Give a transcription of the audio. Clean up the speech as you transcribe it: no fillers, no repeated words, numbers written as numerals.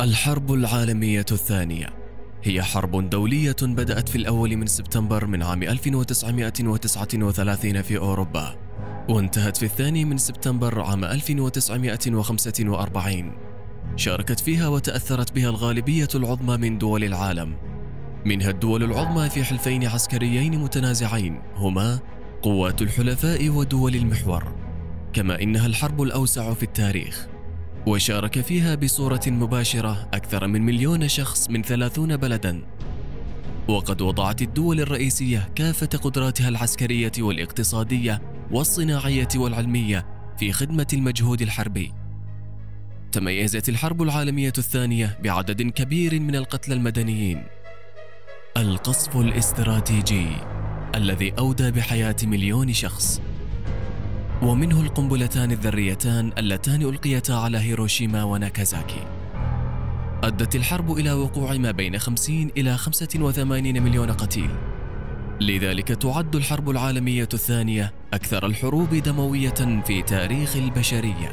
الحرب العالمية الثانية هي حرب دولية بدأت في الأول من سبتمبر من عام 1939 في أوروبا، وانتهت في الثاني من سبتمبر عام 1945. شاركت فيها وتأثرت بها الغالبية العظمى من دول العالم، منها الدول العظمى في حلفين عسكريين متنازعين هما قوات الحلفاء ودول المحور، كما إنها الحرب الأوسع في التاريخ، وشارك فيها بصورة مباشرة أكثر من 1,000,000 شخص من 30 بلداً. وقد وضعت الدول الرئيسية كافة قدراتها العسكرية والاقتصادية والصناعية والعلمية في خدمة المجهود الحربي. تميزت الحرب العالمية الثانية بعدد كبير من القتلى المدنيين. القصف الاستراتيجي الذي أودى بحياة 1,000,000 شخص، ومنه القنبلتان الذريتان اللتان ألقيتا على هيروشيما وناكازاكي. أدت الحرب إلى وقوع ما بين 50 إلى 85 مليون قتيل، لذلك تعد الحرب العالمية الثانية أكثر الحروب دموية في تاريخ البشرية.